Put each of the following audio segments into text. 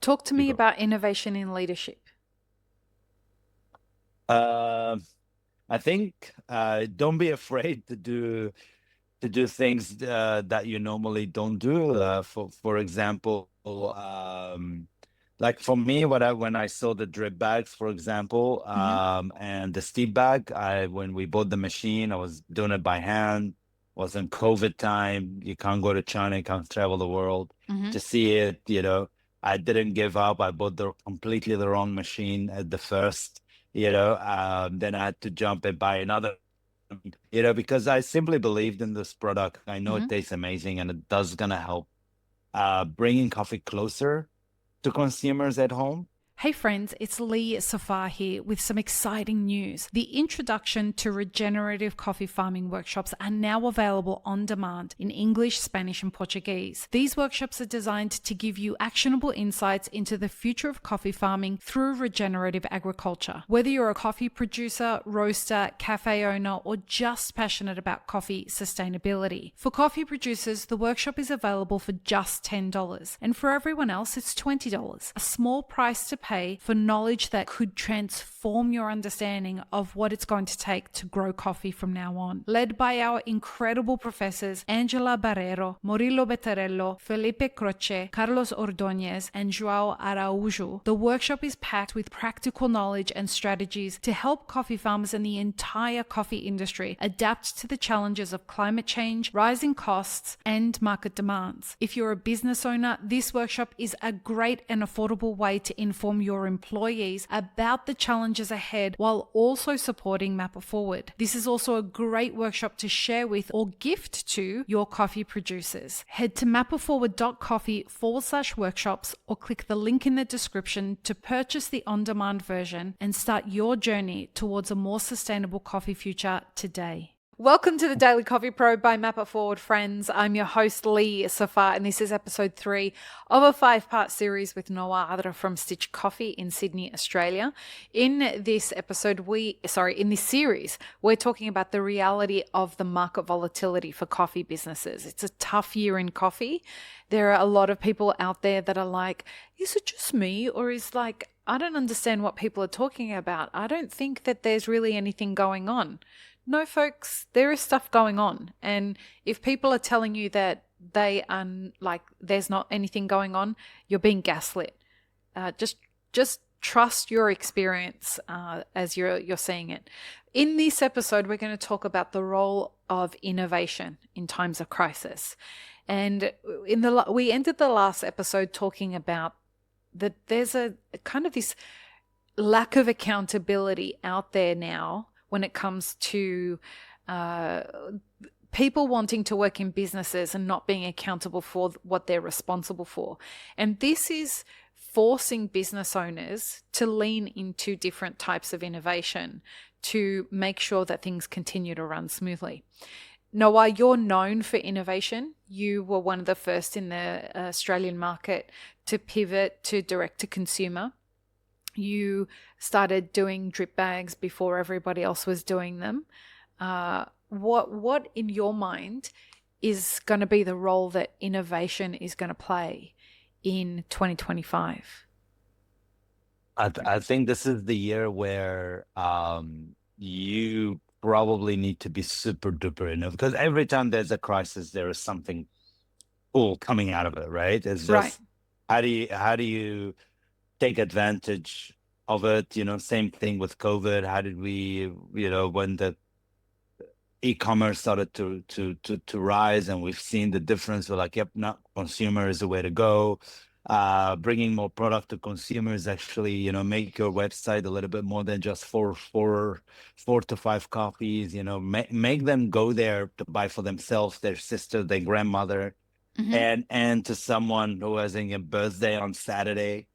Talk to You me go. about innovation in leadership. Uh, I think don't be afraid to do things that you normally don't do. For example, like for me, when I saw the drip bags, for example, Hmm. and the steep bag, I when we bought the machine, I was doing it by hand. Was in COVID time. You can't go to China, you can't travel the world Hmm. to see it. I didn't give up. I bought the completely the wrong machine at the first. Then I had to jump and buy another because I simply believed in this product. I know it Hmm. tastes amazing and it does gonna help bringing coffee closer to consumers at home. Hey friends, it's Lee Safar here with some exciting news. The introduction to regenerative coffee farming workshops are now available on demand in English, Spanish, and Portuguese. These workshops are designed to give you actionable insights into the future of coffee farming through regenerative agriculture. Whether you're a coffee producer, roaster, cafe owner, or just passionate about coffee sustainability. For coffee producers, the workshop is available for just $10, and for everyone else, it's $20, a small price to pay for knowledge that could transform your understanding of what it's going to take to grow coffee from now on. Led by our incredible professors Angela Barrero, Murilo Bettarello, Felipe Croce, Carlos Ordóñez, and João Araújo, the workshop is packed with practical knowledge and strategies to help coffee farmers and the entire coffee industry adapt to the challenges of climate change, rising costs, and market demands. If you're a business owner, this workshop is a great and affordable way to inform your employees about the challenges ahead while also supporting Mapper Forward. This is also a great workshop to share with or gift to your coffee producers. Head to mapperforward.coffee/workshops or click the link in the description to purchase the on-demand version and start your journey towards a more sustainable coffee future today. Welcome to the Daily Coffee Pro by Map It Forward, friends. I'm your host, Lee Safar, and this is episode 3 of a 5-part series with Nawar Adra from Stitch Coffee in Sydney, Australia. In this series, we're talking about the reality of the market volatility for coffee businesses. It's a tough year in coffee. There are a lot of people out there that are like, is it just me? Or is like, I don't understand what people are talking about. I don't think that there's really anything going on. No, folks, there is stuff going on. And if people are telling you that they are like there's not anything going on, you're being gaslit. Just trust your experience as you're seeing it. In this episode, we're going to talk about the role of innovation in times of crisis. And we ended the last episode talking about that there's a kind of this lack of accountability out there now when it comes to uh, people wanting to work in businesses and not being accountable for what they're responsible for. And this is forcing business owners to lean into different types of innovation to make sure that things continue to run smoothly. Noah, you're known for innovation. You were one of the first in the Australian market to pivot to direct to consumer. You started doing drip bags before everybody else was doing them. What in your mind is going to be the role that innovation is going to play in 2025? I think this is the year where you probably need to be super duper enough because every time there's a crisis, there is something cool coming out of it, right? It's Right. just how do you take advantage of it? Same thing with COVID. How did we, when the e-commerce started to rise and we've seen the difference, we're like, yep, not consumer is the way to go. Bringing more product to consumers, actually, make your website a little bit more than just four to five copies. Make them go there to buy for themselves, their sister, their grandmother, Hmm. and to someone who has a birthday on Saturday.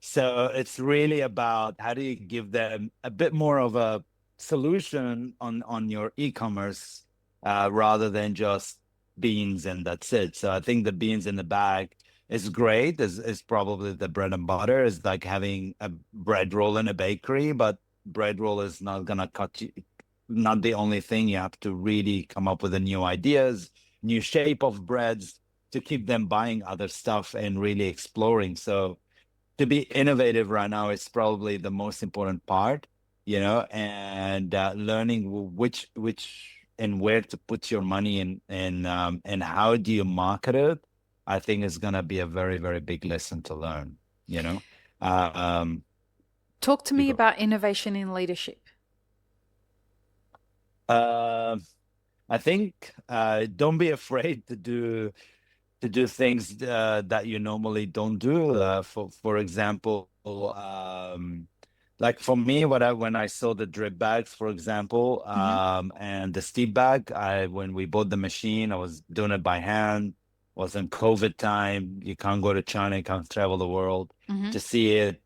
So it's really about how do you give them a bit more of a solution on your e-commerce rather than just beans and that's it. So I think the beans in the bag is great. Is probably the bread and butter. Is like having a bread roll in a bakery, but bread roll is not gonna cut you. Not the only thing. You have to really come up with the new ideas, new shape of breads to keep them buying other stuff and really exploring. So to be innovative right now is probably the most important part, and learning which and where to put your money in, and how do you market it, I think is going to be a very, very big lesson to learn, Um, Talk to you me go. about innovation in leadership. Uh, I think don't be afraid to do things that you normally don't do. For example, like for me, when I saw the drip bags, for example, and the steep bag, when we bought the machine, I was doing it by hand. Was in COVID time. You can't go to China, you can't travel the world to see it.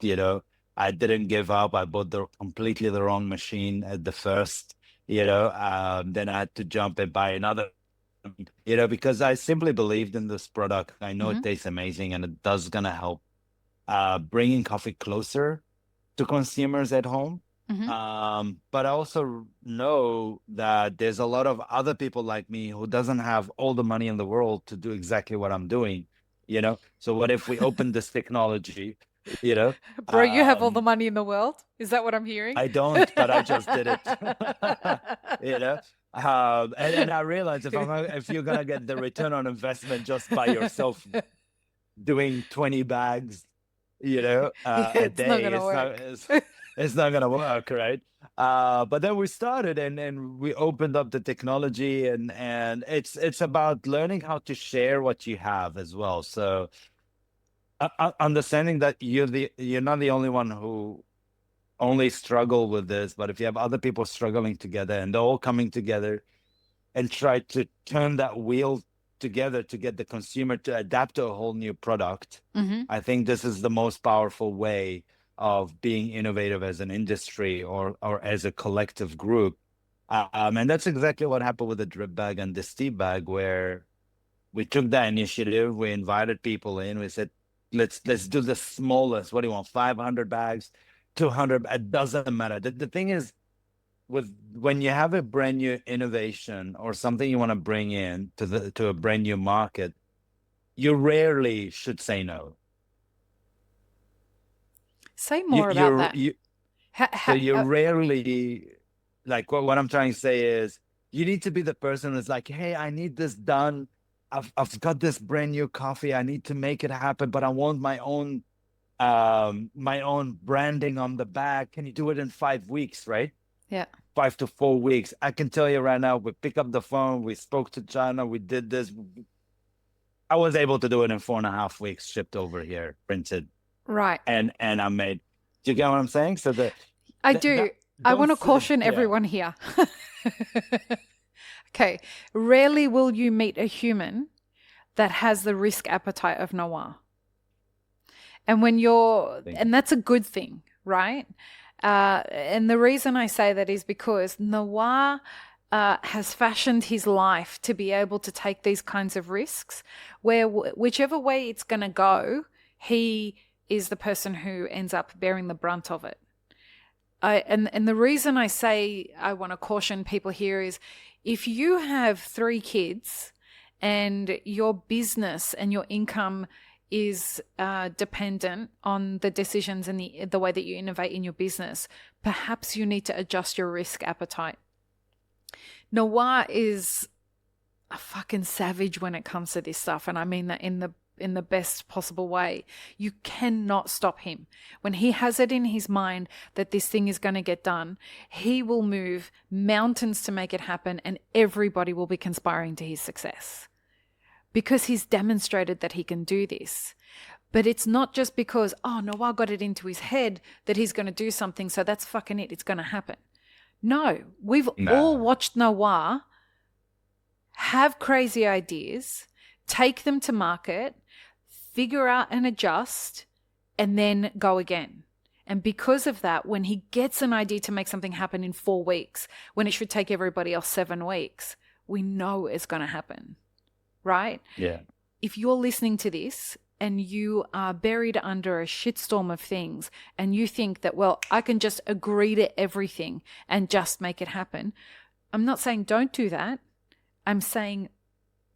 I didn't give up. I bought completely the wrong machine at the first. Then I had to jump and buy another, because I simply believed in this product. I know it tastes amazing and it does gonna help bringing coffee closer to consumers at home. But I also know that there's a lot of other people like me who doesn't have all the money in the world to do exactly what I'm doing. So what if we open this technology? You know, Bro, you have all the um, money in the world. Is that what I'm hearing? I don't, but I just did it. you know, and I realized if you're gonna get the return on investment just by yourself doing 20 bags, a It's not day, gonna it's not work. it's not gonna work, right? But then we started and we opened up the technology, and it's about learning how to share what you have as well. So understanding that you're not the only one who only struggle with this, but if you have other people struggling together and they're all coming together and try to turn that wheel together to get the consumer to adapt to a whole new product, I think this is the most powerful way of being innovative as an industry or as a collective group. And that's exactly what happened with the drip bag and the steep bag, where we took that initiative, we invited people in, we said, let's do the smallest. What do you want? 500 bags, 200? It doesn't matter. The thing is, when you have a brand new innovation or something you want to bring in to a brand new market, you rarely should say no. Say more about that. So you rarely, like what I'm trying to say is, you need to be the person that's like, hey, I need this done. I've got this brand new coffee. I need to make it happen, but I want my own branding on the bag. Can you do it in 5 weeks, right? Yeah. 5 to 4 weeks. I can tell you right now, we pick up the phone, we spoke to China, we did this. I was able to do it in 4.5 weeks, shipped over here, printed. Right. And I made, do you get what I'm saying? So I do. I want to caution everyone here. Okay. Rarely will you meet a human that has the risk appetite of Nawar. And and that's a good thing, right? And the reason I say that is because Nawar has fashioned his life to be able to take these kinds of risks, where whichever way it's going to go, he is the person who ends up bearing the brunt of it. And the reason I say I want to caution people here is, if you have 3 kids and your business and your income is dependent on the decisions and the way that you innovate in your business, perhaps you need to adjust your risk appetite. Nawar is a fucking savage when it comes to this stuff, and I mean that in the best possible way. You cannot stop him. When he has it in his mind that this thing is going to get done, he will move mountains to make it happen, and everybody will be conspiring to his success, because he's demonstrated that he can do this. But it's not just because, Nawar got it into his head that he's going to do something, so that's fucking it, it's going to happen. No, we've all watched Nawar have crazy ideas, take them to market, figure out and adjust, and then go again. And because of that, when he gets an idea to make something happen in 4 weeks, when it should take everybody else 7 weeks, we know it's going to happen. Right? Yeah. If you're listening to this and you are buried under a shitstorm of things and you think that, well, I can just agree to everything and just make it happen, I'm not saying don't do that. I'm saying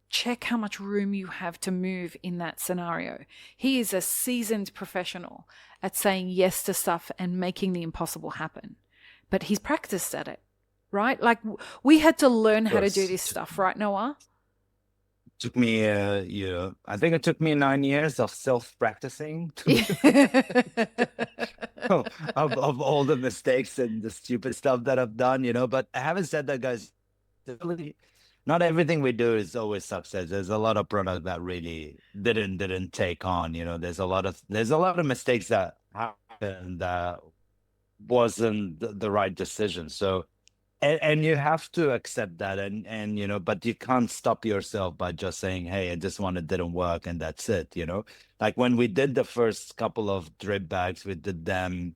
check how much room you have to move in that scenario. He is a seasoned professional at saying yes to stuff and making the impossible happen. But he's practiced at it, right? Like we had to learn how to do this stuff, right, Noah? Took me, I think it took me 9 years of self-practicing of all the mistakes and the stupid stuff that I've done, But having said that, guys, really, not everything we do is always success. There's a lot of product that really didn't take on. There's a lot of mistakes that happened that wasn't the right decision. So. And you have to accept that, and but you can't stop yourself by just saying, "Hey, this one, it didn't work, and that's it." Like when we did the first couple of drip bags, we did them.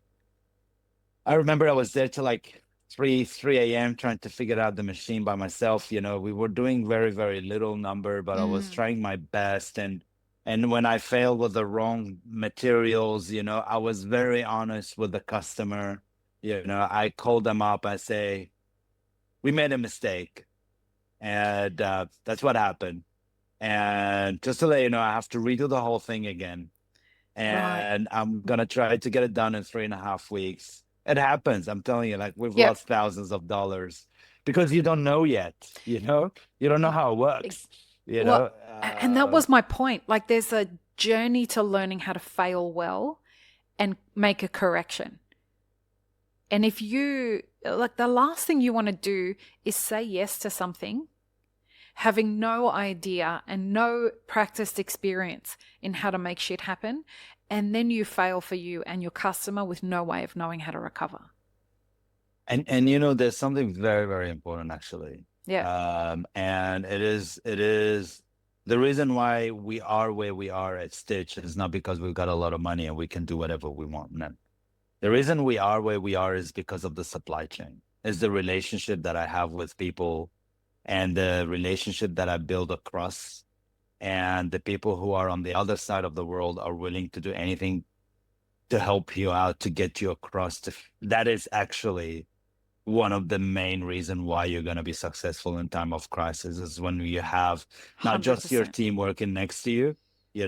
I remember I was there till like 3 a.m. trying to figure out the machine by myself. We were doing very, very little number, but I was trying my best, and when I failed with the wrong materials, I was very honest with the customer. I called them up. I say, we made a mistake, and that's what happened. And just to let you know, I have to redo the whole thing again. And I'm going to try to get it done in 3.5 weeks. It happens. I'm telling you, like we've lost thousands of dollars because you don't know yet, you don't know how it works, And that was my point. Like there's a journey to learning how to fail well and make a correction. And if you, like the last thing you want to do is say yes to something, having no idea and no practiced experience in how to make shit happen, and then you fail for you and your customer with no way of knowing how to recover. And there's something very, very important actually. Yeah. And it is the reason why we are where we are at Stitch is not because we've got a lot of money and we can do whatever we want. No. The reason we are where we are is because of the supply chain. It's the relationship that I have with people and the relationship that I build across. And the people who are on the other side of the world are willing to do anything to help you out, to get you across. That is actually one of the main reasons why you're going to be successful in time of crisis is when you have not 100%. Just your team working next to you.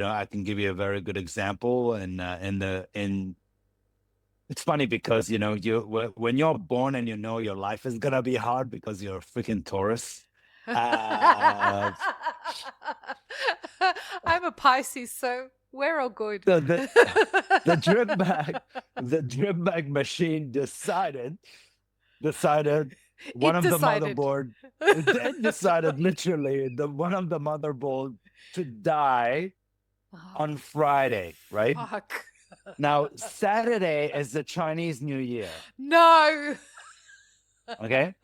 I can give you a very good example it's funny because, when you're born and your life is going to be hard because you're a freaking Taurus. I'm a Pisces, so we're all good. The drip bag machine decided one of the motherboard, it decided literally one of the motherboard to die on Friday, right? Fuck. Now, Saturday is the Chinese New Year. No. Okay.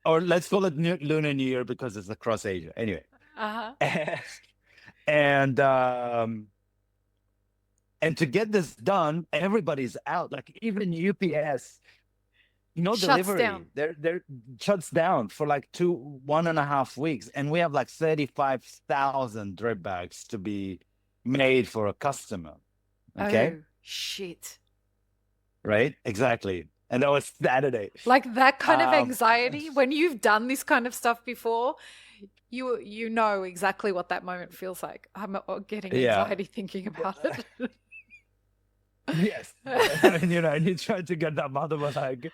Or let's call it Lunar New Year because it's across Asia. Anyway. And to get this done, everybody's out. Like even UPS, delivery. They're shuts down for like 1.5 weeks. And we have like 35,000 drip bags to be made for a customer. Okay. Oh, shit. Right? Exactly. And that was Saturday. Like that kind of anxiety, when you've done this kind of stuff before, you know exactly what that moment feels like. I'm getting anxiety thinking about it. Yes. And you try to get that mother, but like,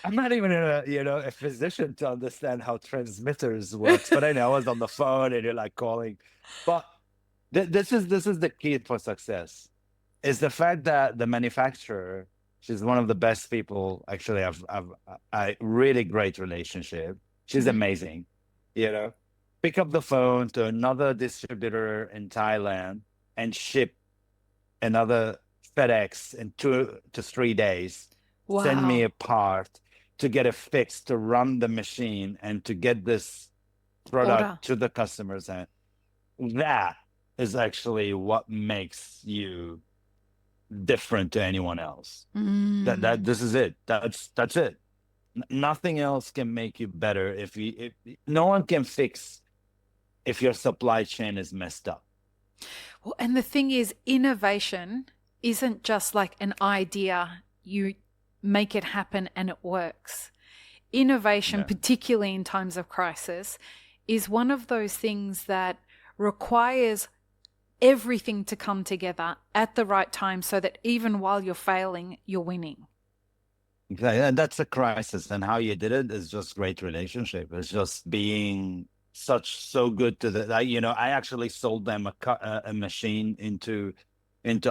I'm not even a physician to understand how transmitters works, but I know I was on the phone and you're like calling. But this is the key for success. Is the fact that the manufacturer, she's one of the best people. Actually, I've a really great relationship. She's amazing. Pick up the phone to another distributor in Thailand and ship another FedEx in 2 to 3 days. Wow. Send me a part to get it fixed, to run the machine, and to get this product to the customers. And that is actually what makes you different to anyone else. That this is it. That's it. Nothing else can make you better. If no one can fix if your supply chain is messed up. Well, and the thing is, innovation isn't just like an idea. You make it happen and it works. Innovation, particularly in times of crisis, is one of those things that requires everything to come together at the right time so that even while you're failing, you're winning. Exactly. And that's a crisis. And how you did it is just great relationship. It's just being so good to I actually sold them a machine into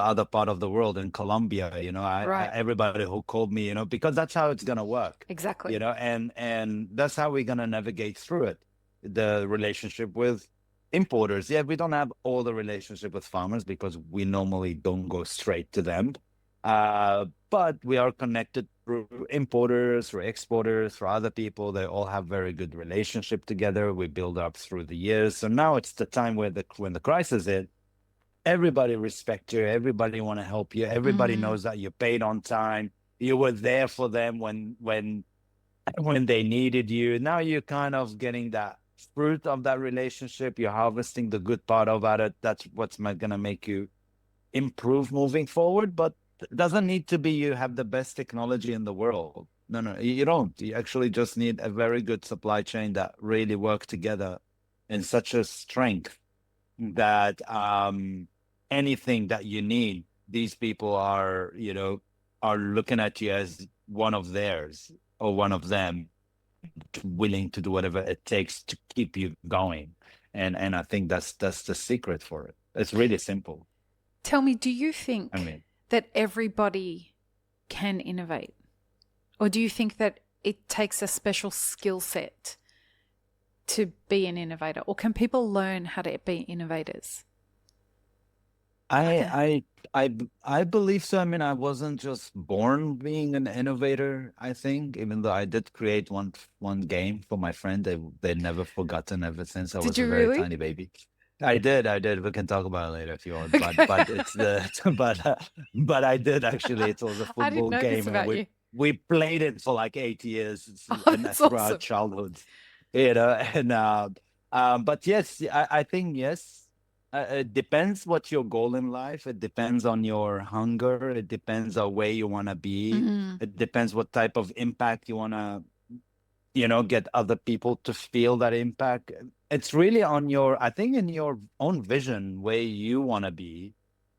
other part of the world in Colombia. Right. Everybody who called me, because that's how it's gonna work. Exactly. And that's how we're gonna navigate through it. The relationship with importers. Yeah, we don't have all the relationship with farmers because we normally don't go straight to them. But we are connected through importers, through exporters, through other people. They all have very good relationship together. We build up through the years. So now it's the time where when the crisis hit, everybody respect you. Everybody want to help you. Everybody knows that you paid on time. You were there for them when they needed you. Now you're kind of getting that fruit of that relationship. You're harvesting the good part of it. That's what's going to make you improve moving forward. But it doesn't need to be you have the best technology in the world. No, you don't. You actually just need a very good supply chain that really work together in such a strength that anything that you need, these people are looking at you as one of theirs or one of them, willing to do whatever it takes to keep you going. And I think that's the secret for it. It's really simple. Tell me, do you think that everybody can innovate? Or do you think that it takes a special skill set to be an innovator? Or can people learn how to be innovators? I believe so. I mean, I wasn't just born being an innovator, I think, even though I did create one game for my friend. They've never forgotten ever since I was a very tiny baby. I did. We can talk about it later if you want. Okay. But it's but I did actually. It was a football I didn't know game, this about you. We played it for like 8 years and that's throughout awesome. childhood, but yes, I think yes. It depends what your goal in life. It depends on your hunger. It depends on where you want to be. It depends what type of impact you want to, get other people to feel that impact. It's really on I think in your own vision, where you want to be,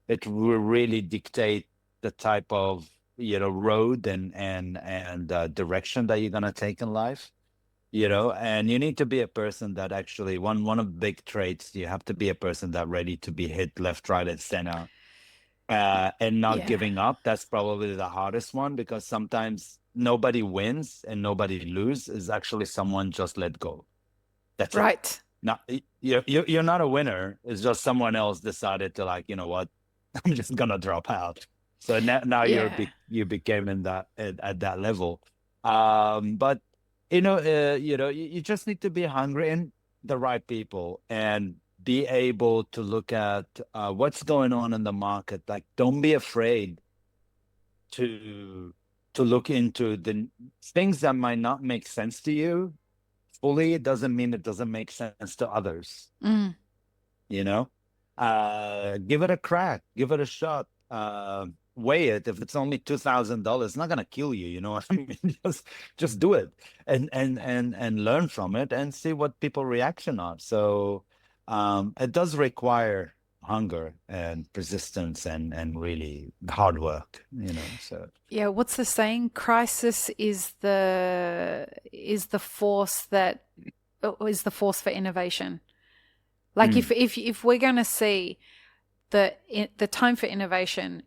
it will really dictate the type of, road and direction that you're going to take in life. And you need to be a person that actually one of the big traits, you have to be a person that ready to be hit left, right, and center, and not giving up. That's probably the hardest one, because sometimes nobody wins and nobody loses. Is actually someone just let go. That's right. It. Now you're not a winner. It's just someone else decided to, like, you know what, I'm just gonna drop out. So now you became at that level. But you just need to be hungry and the right people, and be able to look at what's going on in the market. Like, don't be afraid to look into the things that might not make sense to you fully. It doesn't mean it doesn't make sense to others. Give it a crack, give it a shot. Weigh it. If it's only $2,000, it's not gonna kill you. You know what I mean? just do it and learn from it and see what people reaction are. So it does require hunger and persistence and really hard work. So yeah. What's the saying? Crisis is the force for innovation. Like if we're gonna see the time for innovation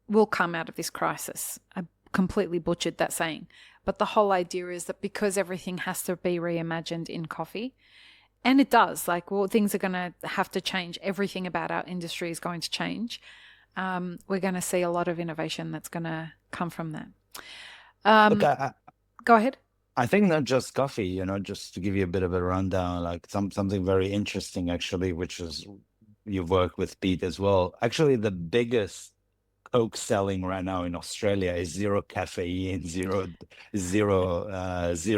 will come out of this crisis. I completely butchered that saying. But the whole idea is that because everything has to be reimagined in coffee, and it does, things are going to have to change. Everything about our industry is going to change. We're going to see a lot of innovation that's going to come from that. Go ahead. I think not just coffee, just to give you a bit of a rundown, like something very interesting, actually, which is, you work with Pete as well. Actually, the biggest Coke selling right now in Australia is zero caffeine, zero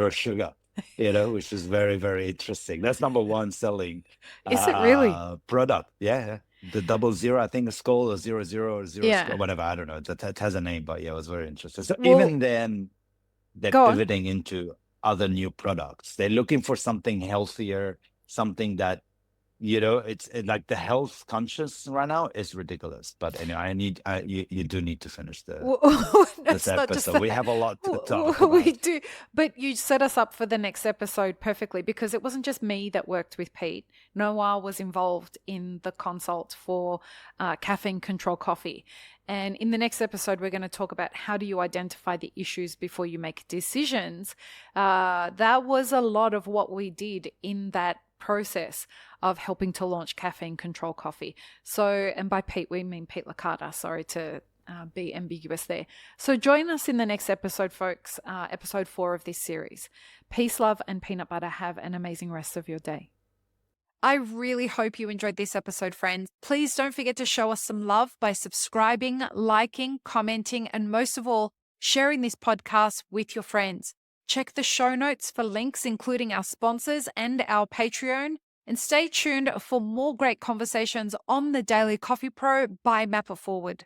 sugar, which is very, very interesting. That's number one selling is it really? Product. Yeah. The 00, I think it's called, or 00 or 0, whatever. I don't know. That has a name, but yeah, it was very interesting. So even then, they're pivoting into other new products. They're looking for something healthier, something that, it's like the health conscious right now is ridiculous. But anyway, you do need to finish this episode. We have a lot to talk about. We do, but you set us up for the next episode perfectly, because it wasn't just me that worked with Pete. Nawar was involved in the consult for caffeine control coffee. And in the next episode, we're going to talk about how do you identify the issues before you make decisions. That was a lot of what we did in that process of helping to launch caffeine control coffee. So, and by Pete, we mean Pete Licata, sorry to be ambiguous there. So join us in the next episode, folks, episode 4 of this series. Peace, love, and peanut butter. Have an amazing rest of your day. I really hope you enjoyed this episode, friends. Please don't forget to show us some love by subscribing, liking, commenting, and most of all, sharing this podcast with your friends. Check the show notes for links, including our sponsors and our Patreon. And stay tuned for more great conversations on the Daily Coffee Pro by Map It Forward.